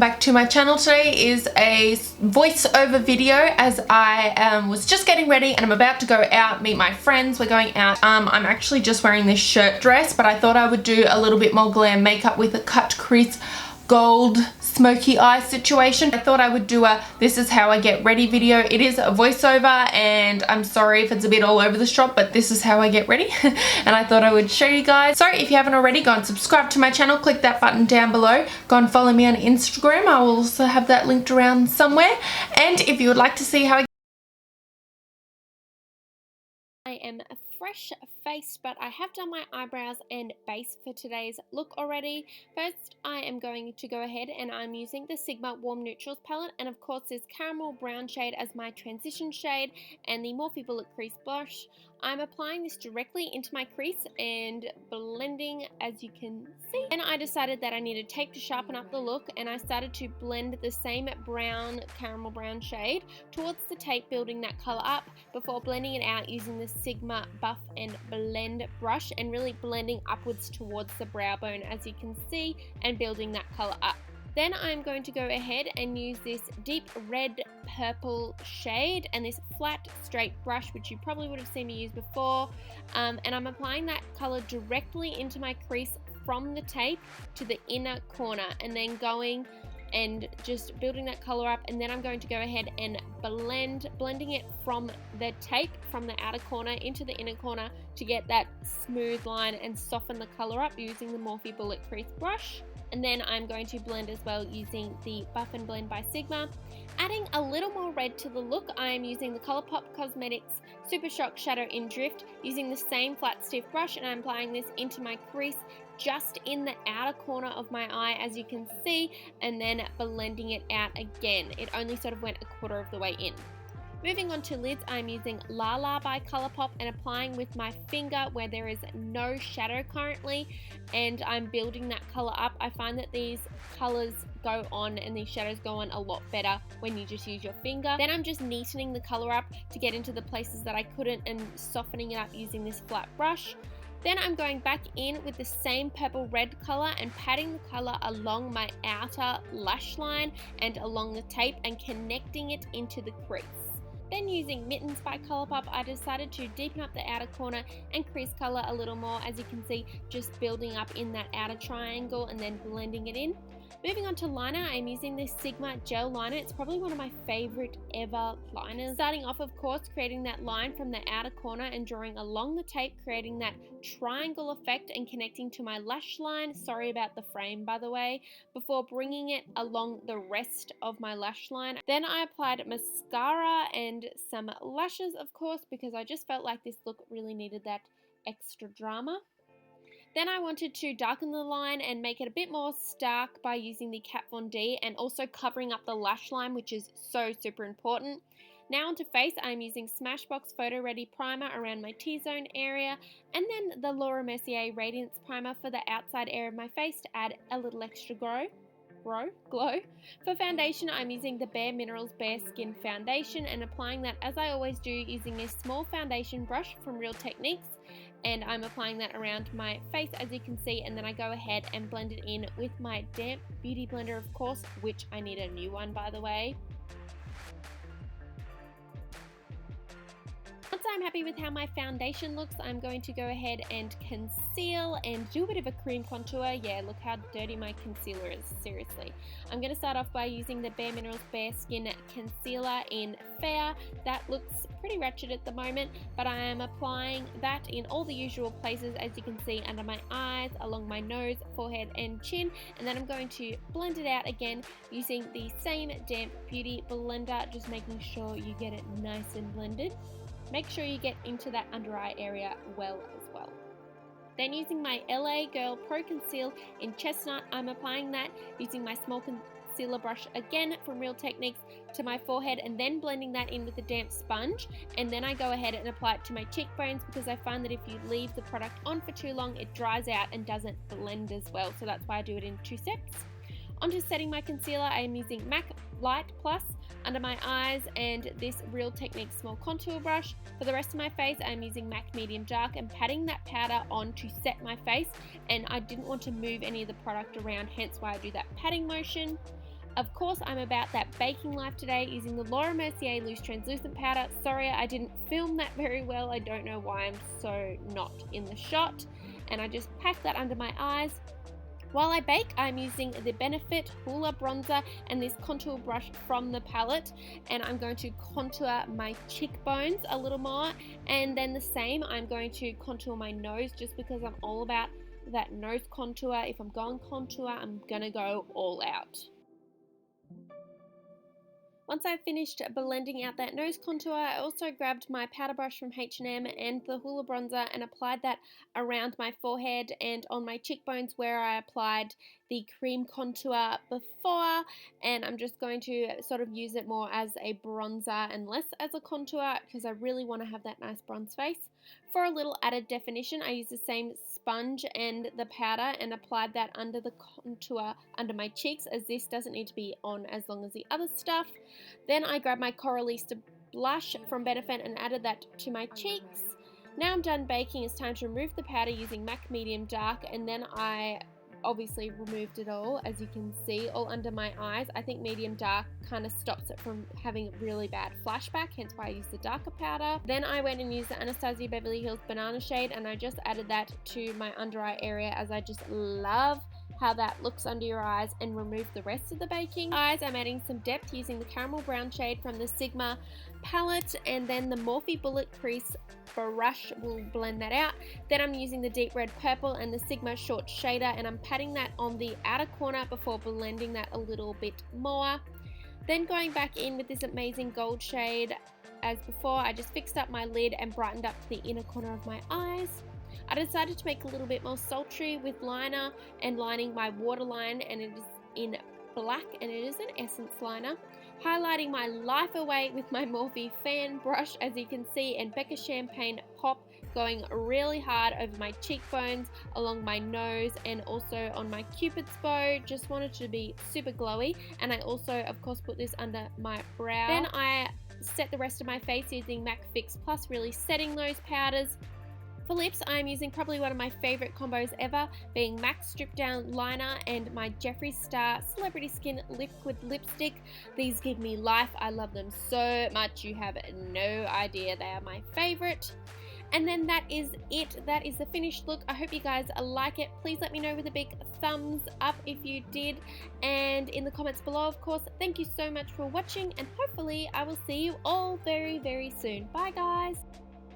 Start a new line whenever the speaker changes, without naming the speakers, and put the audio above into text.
back to my channel. Today is a voiceover video as I was just getting ready and I'm about to go out, meet my friends. We're going out. I'm actually just wearing this shirt dress, but I thought I would do a little bit more glam makeup with a cut crease gold smoky eye situation. I thought I would do a this is how I get ready video. It is a voiceover and I'm sorry if it's a bit all over the shop, but this is how I get ready and I thought I would show you guys. So if you haven't already, go and subscribe to my channel, click that button down below, go and follow me on Instagram. I will also have that linked around somewhere, and if you would like to see how I am fresh faced, but I have done my eyebrows and base for today's look already. First, I am going to go ahead and I'm using the Sigma Warm Neutrals palette, and of course this caramel brown shade as my transition shade and the Morphe Bullet Crease blush. I'm applying this directly into my crease and blending, as you can see. Then I decided that I needed tape to sharpen up the look, and I started to blend the same caramel brown shade towards the tape, building that color up before blending it out using the Sigma Buff and Blend brush and really blending upwards towards the brow bone, as you can see, and building that color up. Then I'm going to go ahead and use this deep red purple shade and this flat straight brush, which you probably would have seen me use before, and I'm applying that color directly into my crease from the tape to the inner corner, and then going and just building that color up. And then I'm going to go ahead and blending it from the tape from the outer corner into the inner corner to get that smooth line and soften the color up using the Morphe Bullet Crease brush. And then I'm going to blend as well using the Buff and Blend by Sigma. Adding a little more red to the look, I am using the Colourpop Cosmetics Super Shock Shadow in Drift using the same flat stiff brush, and I'm applying this into my crease just in the outer corner of my eye, as you can see, and then blending it out again. It only sort of went a quarter of the way in. Moving on to lids, I'm using LaLa by Colourpop and applying with my finger where there is no shadow currently, and I'm building that color up. I find that these colors go on and these shadows go on a lot better when you just use your finger. Then I'm just neatening the color up to get into the places that I couldn't and softening it up using this flat brush. Then I'm going back in with the same purple red color and patting the color along my outer lash line and along the tape and connecting it into the crease. Then using Mittens by Colourpop, I decided to deepen up the outer corner and crease color a little more, as you can see, just building up in that outer triangle and then blending it in. Moving on to liner, I'm using this Sigma gel liner. It's probably one of my favorite ever liners. Starting off, of course, creating that line from the outer corner and drawing along the tape, creating that triangle effect and connecting to my lash line. Sorry about the frame, by the way. Before bringing it along the rest of my lash line. Then I applied mascara and some lashes, of course, because I just felt like this look really needed that extra drama. Then I wanted to darken the line and make it a bit more stark by using the Kat Von D and also covering up the lash line, which is so super important. Now onto face, I'm using Smashbox Photo Ready Primer around my T-zone area, and then the Mercier Radiance Primer for the outside area of my face to add a little extra glow. For foundation, I'm using the Bareminerals Bareskin foundation and applying that, as I always do, using a small foundation brush from Real Techniques, and I'm applying that around my face, as you can see, and then I go ahead and blend it in with my damp beauty blender, of course, which I need a new one, by the way. Once I'm happy with how my foundation looks, I'm going to go ahead and conceal and do a bit of a cream contour. Yeah, look how dirty my concealer is, seriously. I'm going to start off by using the Bareminerals Bareskin Concealer in Fair. That looks pretty ratchet at the moment, but I am applying that in all the usual places, as you can see, under my eyes, along my nose, forehead and chin, and then I'm going to blend it out again using the same damp beauty blender, just making sure you get it nice and blended. Make sure you get into that under eye area well as well. Then using my LA Girl Pro Conceal in Chestnut, I'm applying that using my small concealer brush again from Real Techniques to my forehead, and then blending that in with a damp sponge, and then I go ahead and apply it to my cheekbones, because I find that if you leave the product on for too long, it dries out and doesn't blend as well, so that's why I do it in 2 steps. Onto setting my concealer, I am using MAC Light Plus under my eyes and this Real Techniques small contour brush. For the rest of my face, I'm using MAC Medium Dark and patting that powder on to set my face, and I didn't want to move any of the product around, hence why I do that patting motion. Of course, I'm about that baking life today using the Mercier loose translucent powder. Sorry, I didn't film that very well. I don't know why I'm so not in the shot. And I just packed that under my eyes. While I bake, I'm using the Benefit Hoola bronzer and this contour brush from the palette, and I'm going to contour my cheekbones a little more, and then the same, I'm going to contour my nose just because I'm all about that nose contour. If I'm going contour, I'm gonna go all out. Once I finished blending out that nose contour, I also grabbed my powder brush from H&M and the Hoola bronzer and applied that around my forehead and on my cheekbones where I applied the cream contour before, and I'm just going to sort of use it more as a bronzer and less as a contour because I really want to have that nice bronze face. For a little added definition, I used the same sponge and the powder and applied that under the contour under my cheeks, as this doesn't need to be on as long as the other stuff. Then I grabbed my Coralista blush from Benefit and added that to my cheeks. Now I'm done baking, it's time to remove the powder using MAC Medium Dark, and then I obviously removed it all, as you can see, all under my eyes. I think medium dark kind of stops it from having a really bad flashback, hence why I used the darker powder. Then I went and used the Anastasia Beverly Hills Banana shade, and I just added that to my under eye area, as I just love how that looks under your eyes, and remove the rest of the baking. Eyes, I'm adding some depth using the caramel brown shade from the Sigma palette, and then the Morphe Bullet Crease brush will blend that out. Then I'm using the deep red purple and the Sigma short shader, and I'm patting that on the outer corner before blending that a little bit more. Then going back in with this amazing gold shade as before, I just fixed up my lid and brightened up the inner corner of my eyes. I decided to make a little bit more sultry with liner and lining my waterline, and it is in black and it is an essence liner. Highlighting my life away with my Morphe fan brush, as you can see, and Becca Champagne Pop, going really hard over my cheekbones, along my nose, and also on my cupid's bow. Just wanted to be super glowy, and I also of course put this under my brow. Then I set the rest of my face using MAC Fix Plus, really setting those powders. For lips, I'm using probably one of my favorite combos ever, being MAC Strip Down Liner and my Jeffree Star Celebrity Skin Liquid Lipstick. These give me life. I love them so much. You have no idea. They are my favorite. And then that is it. That is the finished look. I hope you guys like it. Please let me know with a big thumbs up if you did. And in the comments below, of course. Thank you so much for watching, and hopefully I will see you all very, very soon. Bye, guys.